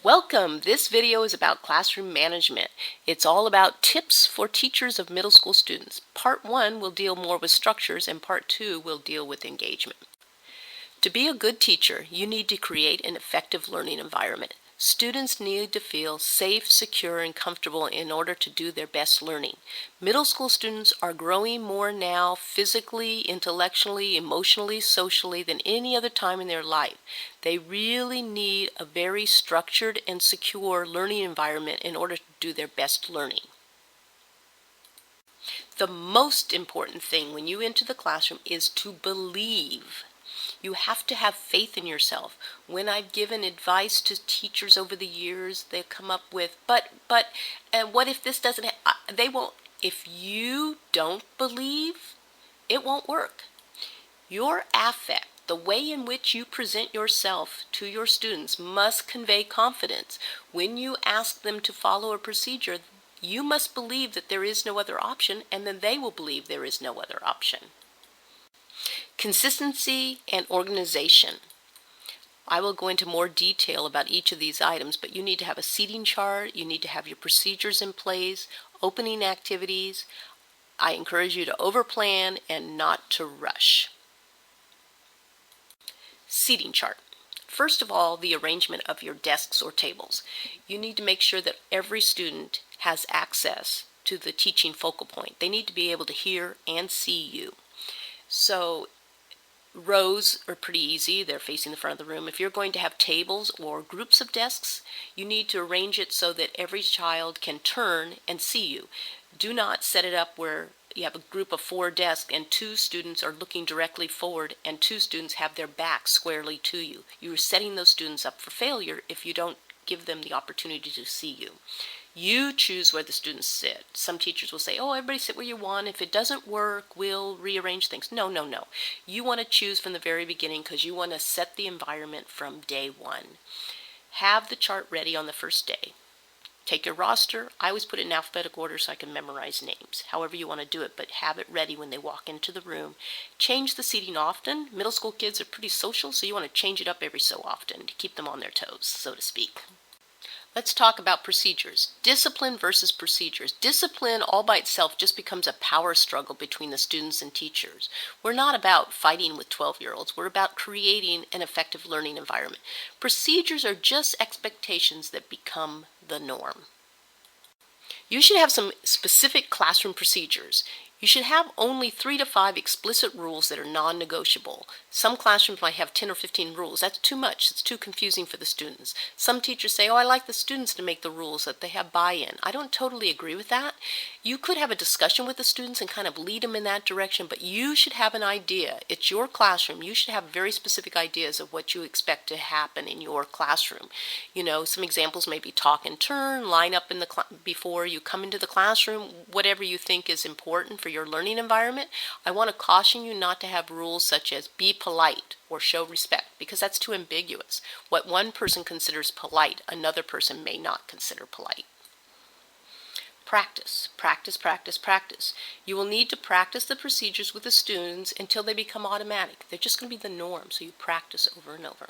Welcome! This video is about classroom management. It's all about tips for teachers of middle school students. Part 1 will deal more with structures and Part 2 will deal with engagement. To be a good teacher, you need to create an effective learning environment. Students need to feel safe, secure, and comfortable in order to do their best learning. Middle school students are growing more now physically, intellectually, emotionally, socially than any other time in their life. They really need a very structured and secure learning environment in order to do their best learning. The most important thing when you enter the classroom is to believe. You have to have faith in yourself. When I've given advice to teachers over the years, they come up with, and what if this doesn't, they won't, if you don't believe, it won't work. Your affect, the way in which you present yourself to your students must convey confidence. When you ask them to follow a procedure, you must believe that there is no other option, and then they will believe there is no other option. Consistency and organization. I will go into more detail about each of these items, but you need to have a seating chart, you need to have your procedures in place, opening activities. I encourage you to overplan and not to rush. Seating chart. First of all, the arrangement of your desks or tables. You need to make sure that every student has access to the teaching focal point. They need to be able to hear and see you. So rows are pretty easy. They're facing the front of the room. If you're going to have tables or groups of desks, you need to arrange it so that every child can turn and see you. Do not set it up where you have a group of 4 desks and 2 students are looking directly forward and 2 students have their back squarely to you. You're setting those students up for failure if you don't give them the opportunity to see you. You choose where the students sit. Some teachers will say, oh, everybody sit where you want. If it doesn't work, we'll rearrange things. No. You want to choose from the very beginning because you want to set the environment from day one. Have the chart ready on the first day. Take your roster. I always put it in alphabetical order so I can memorize names. However you want to do it, but have it ready when they walk into the room. Change the seating often. Middle school kids are pretty social, so you want to change it up every so often to keep them on their toes, so to speak. Let's talk about procedures. Discipline versus procedures. Discipline all by itself just becomes a power struggle between the students and teachers. We're not about fighting with 12-year-olds. We're about creating an effective learning environment. Procedures are just expectations that become the norm. You should have some specific classroom procedures. You should have only 3 to 5 explicit rules that are non-negotiable. Some classrooms might have 10 or 15 rules. That's too much. It's too confusing for the students. Some teachers say, oh, I like the students to make the rules, that they have buy-in. I don't totally agree with that. You could have a discussion with the students and kind of lead them in that direction, but you should have an idea. It's your classroom. You should have very specific ideas of what you expect to happen in your classroom. You know, some examples may be talk and turn, line up in the before you come into the classroom, whatever you think is important for your learning environment. I want to caution you not to have rules such as be polite or show respect, because that's too ambiguous. What one person considers polite, another person may not consider polite. Practice, practice, practice, practice. You will need to practice the procedures with the students until they become automatic. They're just going to be the norm, so you practice over and over.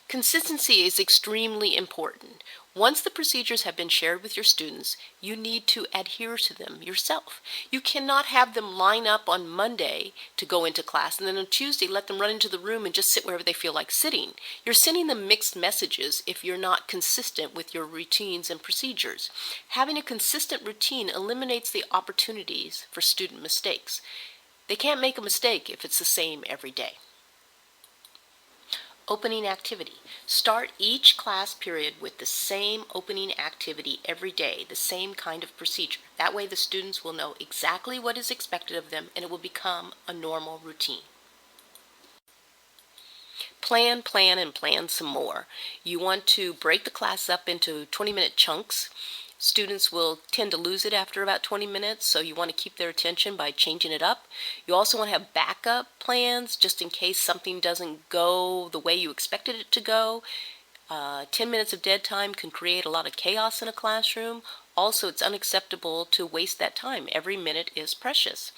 Consistency is extremely important. Once the procedures have been shared with your students, you need to adhere to them yourself. You cannot have them line up on Monday to go into class and then on Tuesday let them run into the room and just sit wherever they feel like sitting. You're sending them mixed messages if you're not consistent with your routines and procedures. Having a consistent routine eliminates the opportunities for student mistakes. They can't make a mistake if it's the same every day. Opening activity. Start each class period with the same opening activity every day, the same kind of procedure. That way the students will know exactly what is expected of them and it will become a normal routine. Plan, and plan some more. You want to break the class up into 20-minute chunks. Students will tend to lose it after about 20 minutes, so you want to keep their attention by changing it up. You also want to have backup plans just in case something doesn't go the way you expected it to go. 10 minutes of dead time can create a lot of chaos in a classroom. Also, it's unacceptable to waste that time. Every minute is precious.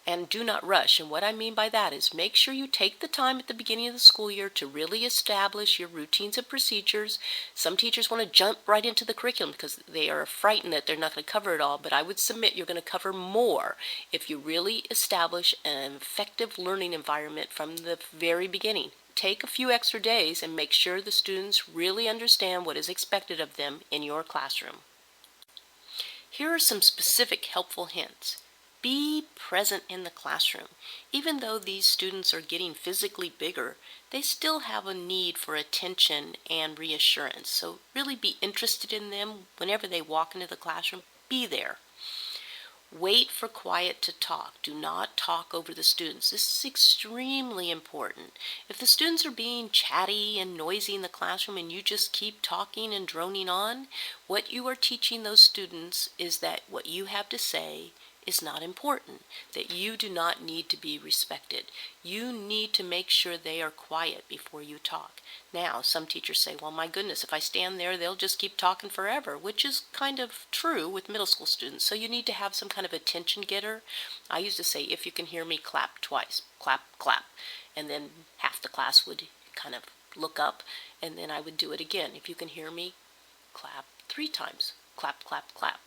And do not rush. And what I mean by that is make sure you take the time at the beginning of the school year to really establish your routines and procedures. Some teachers want to jump right into the curriculum because they are frightened that they're not going to cover it all, but I would submit you're going to cover more if you really establish an effective learning environment from the very beginning. Take a few extra days and make sure the students really understand what is expected of them in your classroom. Here are some specific helpful hints. Be present in the classroom. Even though these students are getting physically bigger, they still have a need for attention and reassurance. So really be interested in them whenever they walk into the classroom. Be there. Wait for quiet to talk. Do not talk over the students. This is extremely important. If the students are being chatty and noisy in the classroom and you just keep talking and droning on, what you are teaching those students is that what you have to say is not important, that you do not need to be respected. You need to make sure they are quiet before you talk. Now, some teachers say, well, my goodness, if I stand there, they'll just keep talking forever, which is kind of true with middle school students. So you need to have some kind of attention getter. I used to say, if you can hear me, clap twice. Clap, clap. And then half the class would kind of look up, and then I would do it again. If you can hear me, clap 3 times. Clap, clap, clap.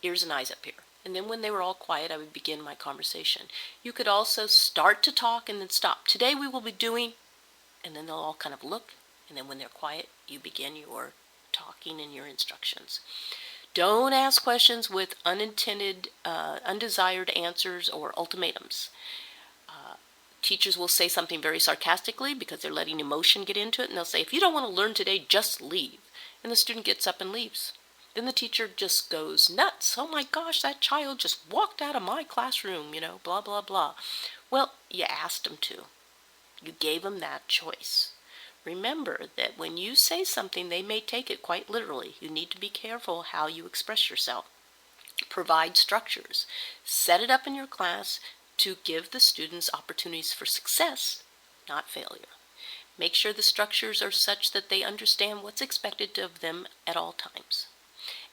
Ears and eyes up here. And then when they were all quiet, I would begin my conversation. You could also start to talk and then stop. Today we will be doing, and then they'll all kind of look, and then when they're quiet, you begin your talking and your instructions. Don't ask questions with unintended, undesired answers or ultimatums. Teachers will say something very sarcastically because they're letting emotion get into it, and they'll say, if you don't want to learn today, just leave. And the student gets up and leaves. Then the teacher just goes nuts. Oh my gosh, that child just walked out of my classroom, blah, blah, blah. Well, you asked them to. You gave them that choice. Remember that when you say something, they may take it quite literally. You need to be careful how you express yourself. Provide structures. Set it up in your class to give the students opportunities for success, not failure. Make sure the structures are such that they understand what's expected of them at all times.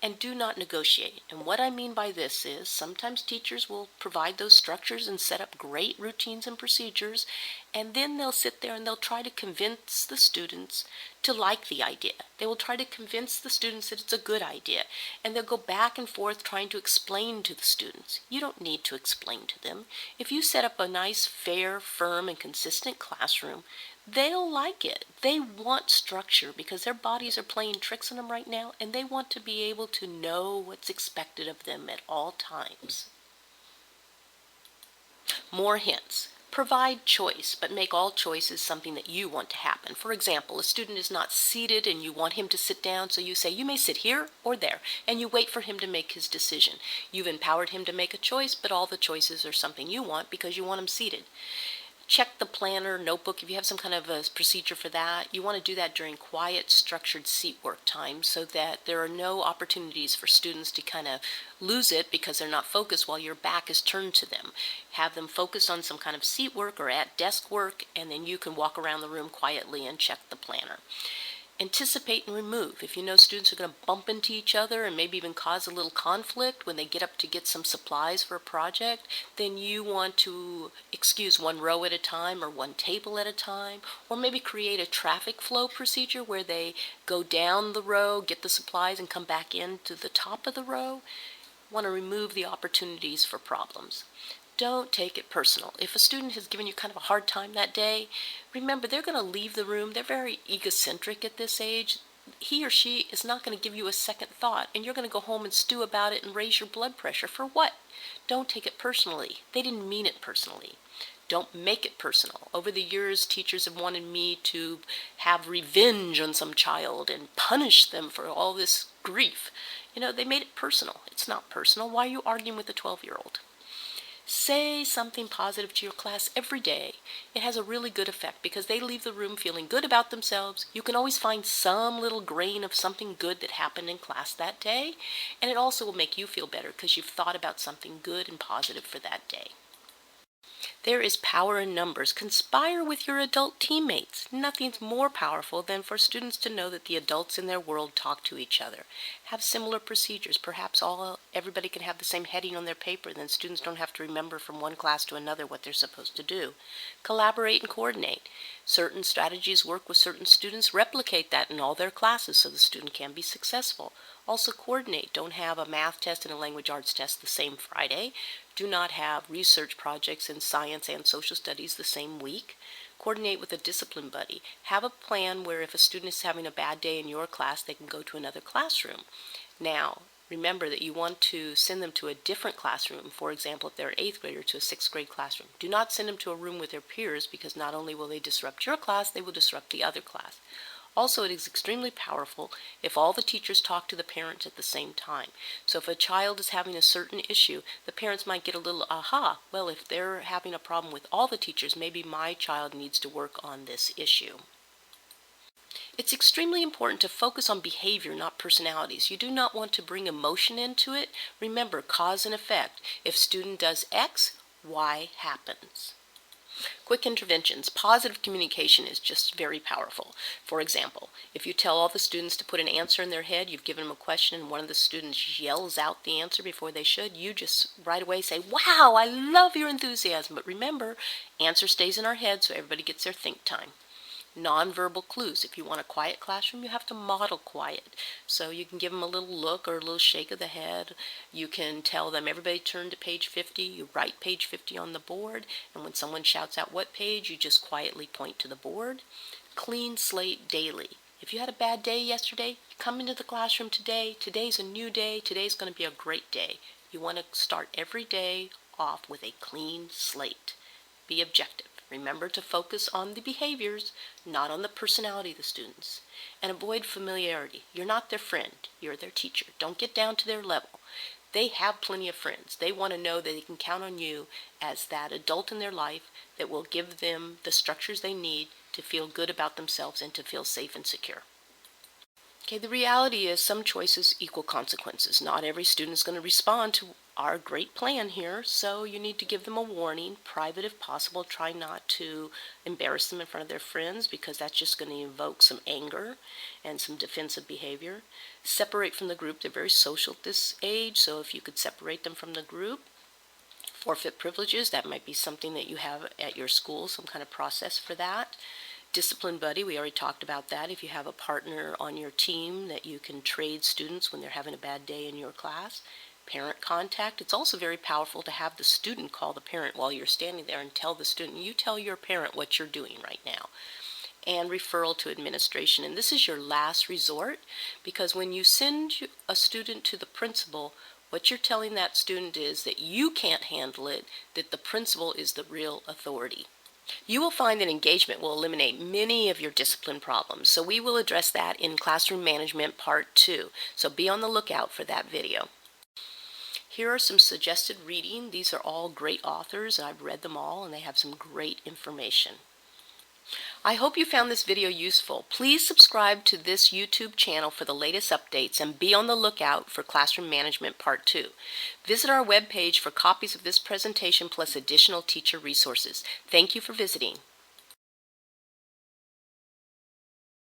And do not negotiate. And what I mean by this is sometimes teachers will provide those structures and set up great routines and procedures, and then they'll sit there and they'll try to convince the students to like the idea. They will try to convince the students that it's a good idea, and they'll go back and forth trying to explain to the students. You don't need to explain to them. If you set up a nice, fair, firm, and consistent classroom, they'll like it. They want structure because their bodies are playing tricks on them right now, and they want to be able to know what's expected of them at all times. More hints. Provide choice, but make all choices something that you want to happen. For example, a student is not seated and you want him to sit down, so you say, you may sit here or there, and you wait for him to make his decision. You've empowered him to make a choice, but all the choices are something you want because you want him seated. Check the planner, notebook, if you have some kind of a procedure for that. You want to do that during quiet, structured seat work time so that there are no opportunities for students to kind of lose it because they're not focused while your back is turned to them. Have them focus on some kind of seat work or at desk work, and then you can walk around the room quietly and check the planner. Anticipate and remove. If you know students are going to bump into each other and maybe even cause a little conflict when they get up to get some supplies for a project, then you want to excuse one row at a time or one table at a time, or maybe create a traffic flow procedure where they go down the row, get the supplies, and come back into the top of the row. Want to remove the opportunities for problems. Don't take it personal. If a student has given you kind of a hard time that day, remember they're going to leave the room. They're very egocentric at this age. He or she is not going to give you a second thought, and you're going to go home and stew about it and raise your blood pressure. For what? Don't take it personally. They didn't mean it personally. Don't make it personal. Over the years, teachers have wanted me to have revenge on some child and punish them for all this grief. They made it personal. It's not personal. Why are you arguing with a 12-year-old? Say something positive to your class every day. It has a really good effect because they leave the room feeling good about themselves. You can always find some little grain of something good that happened in class that day, and it also will make you feel better because you've thought about something good and positive for that day. There is power in numbers. Conspire with your adult teammates. Nothing's more powerful than for students to know that the adults in their world talk to each other. Have similar procedures. Perhaps everybody can have the same heading on their paper, then students don't have to remember from one class to another what they're supposed to do. Collaborate and coordinate. Certain strategies work with certain students. Replicate that in all their classes so the student can be successful. Also coordinate. Don't have a math test and a language arts test the same Friday. Do not have research projects in science and social studies the same week. Coordinate with a discipline buddy. Have a plan where if a student is having a bad day in your class, they can go to another classroom. Now, remember that you want to send them to a different classroom. For example, if they're an 8th grader, to a 6th grade classroom. Do not send them to a room with their peers, because not only will they disrupt your class, they will disrupt the other class. Also, it is extremely powerful if all the teachers talk to the parents at the same time. So if a child is having a certain issue, the parents might get a little aha. Well, if they're having a problem with all the teachers, maybe my child needs to work on this issue. It's extremely important to focus on behavior, not personalities. You do not want to bring emotion into it. Remember, cause and effect. If student does X, Y happens. Quick interventions. Positive communication is just very powerful. For example, if you tell all the students to put an answer in their head, you've given them a question, and one of the students yells out the answer before they should, you just right away say, "Wow, I love your enthusiasm." But remember, answer stays in our head so everybody gets their think time. Nonverbal clues. If you want a quiet classroom, you have to model quiet. So you can give them a little look or a little shake of the head. You can tell them, everybody turn to page 50. You write page 50 on the board. And when someone shouts out what page, you just quietly point to the board. Clean slate daily. If you had a bad day yesterday, come into the classroom today. Today's a new day. Today's going to be a great day. You want to start every day off with a clean slate. Be objective. Remember to focus on the behaviors, not on the personality of the students. And avoid familiarity. You're not their friend. You're their teacher. Don't get down to their level. They have plenty of friends. They want to know that they can count on you as that adult in their life that will give them the structures they need to feel good about themselves and to feel safe and secure. Okay, the reality is some choices equal consequences. Not every student is going to respond to our great plan here, so you need to give them a warning, private if possible. Try not to embarrass them in front of their friends, because that's just going to evoke some anger and some defensive behavior. Separate from the group. They're very social at this age, so if you could separate them from the group. Forfeit privileges. That might be something that you have at your school, some kind of process for that. Discipline buddy, we already talked about that. If you have a partner on your team that you can trade students when they're having a bad day in your class. Parent contact. It's also very powerful to have the student call the parent while you're standing there and tell the student, you tell your parent what you're doing right now. And referral to administration. And this is your last resort, because when you send a student to the principal, what you're telling that student is that you can't handle it, that the principal is the real authority. You will find that engagement will eliminate many of your discipline problems. So we will address that in Classroom Management Part 2. So be on the lookout for that video. Here are some suggested reading. These are all great authors, and I've read them all, and they have some great information. I hope you found this video useful. Please subscribe to this YouTube channel for the latest updates, and be on the lookout for Classroom Management Part 2. Visit our webpage for copies of this presentation plus additional teacher resources. Thank you for visiting.